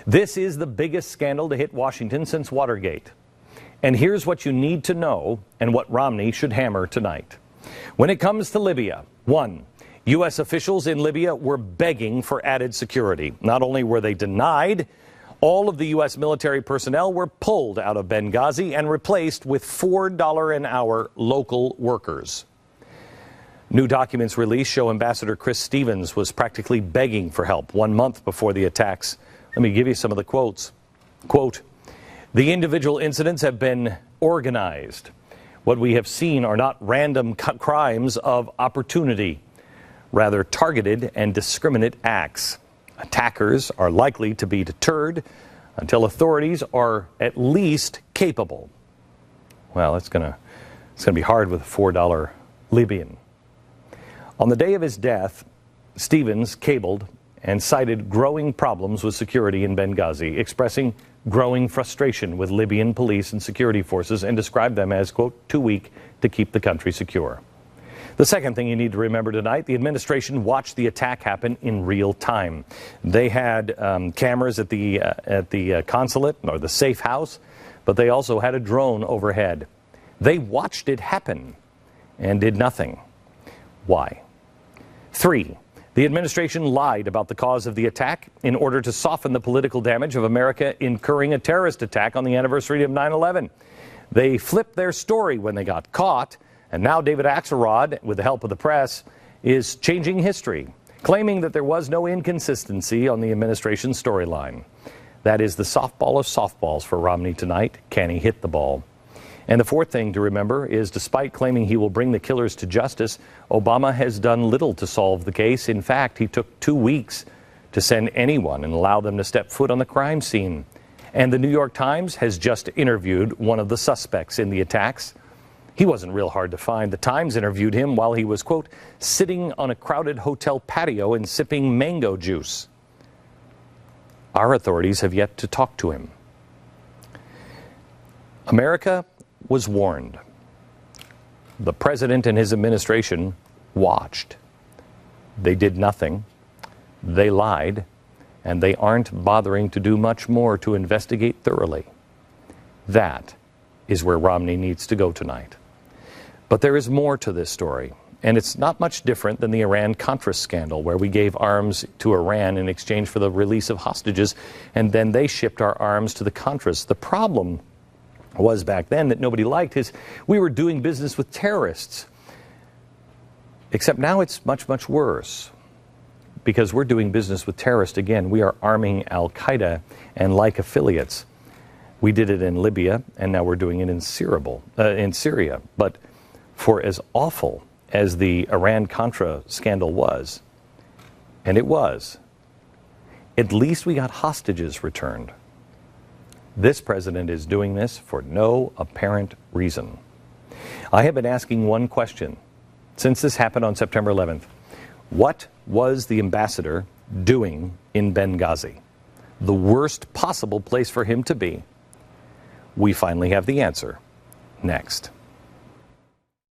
This is the biggest scandal to hit Washington since Watergate. And here's what you need to know and what Romney should hammer tonight. When it comes to Libya, 1. U.S. officials in Libya were begging for added security. Not only were they denied, all of the U.S. military personnel were pulled out of Benghazi and replaced with $4 an hour local workers. New documents released show Ambassador Chris Stevens was practically begging for help 1 month before the attacks. Let me give you some of the quotes. Quote, "The individual incidents have been organized. What we have seen are not random crimes of opportunity, rather targeted and discriminate acts. Attackers are likely to be deterred until authorities are at least capable." Well, it's gonna be hard with a $4 Libyan. On the day of his death, Stevens cabled and cited growing problems with security in Benghazi, expressing growing frustration with Libyan police and security forces, and described them as, quote, too weak to keep the country secure. The second thing you need to remember tonight, the administration watched the attack happen in real time. They had cameras at the consulate or the safe house, but they also had a drone overhead. They watched it happen and did nothing. Why? 3. The administration lied about the cause of the attack in order to soften the political damage of America incurring a terrorist attack on the anniversary of 9/11. They flipped their story when they got caught, and now David Axelrod, with the help of the press, is changing history, claiming that there was no inconsistency on the administration's storyline. That is the softball of softballs for Romney tonight. Can he hit the ball? And the fourth thing to remember is, despite claiming he will bring the killers to justice, Obama has done little to solve the case. In fact, he took 2 weeks to send anyone and allow them to step foot on the crime scene. And the New York Times has just interviewed one of the suspects in the attacks. He wasn't real hard to find. The Times interviewed him while he was, quote, sitting on a crowded hotel patio and sipping mango juice. Our authorities have yet to talk to him. America was warned. The president and his administration watched. They did nothing. They lied. And they aren't bothering to do much more to investigate thoroughly. That is where Romney needs to go tonight. But there is more to this story. And it's not much different than the Iran-Contra scandal, where we gave arms to Iran in exchange for the release of hostages, and then they shipped our arms to the Contras. The problem was back then that nobody liked is we were doing business with terrorists. Except now it's much, much worse, because we're doing business with terrorists again. We are arming Al-Qaeda and like affiliates. We did it in Libya, and now we're doing it in Syria. But for as awful as the Iran-Contra scandal was, and it was, at least we got hostages returned. This president is doing this for no apparent reason. I have been asking one question since this happened on September 11th. What was the ambassador doing in Benghazi? The worst possible place for him to be. We finally have the answer next.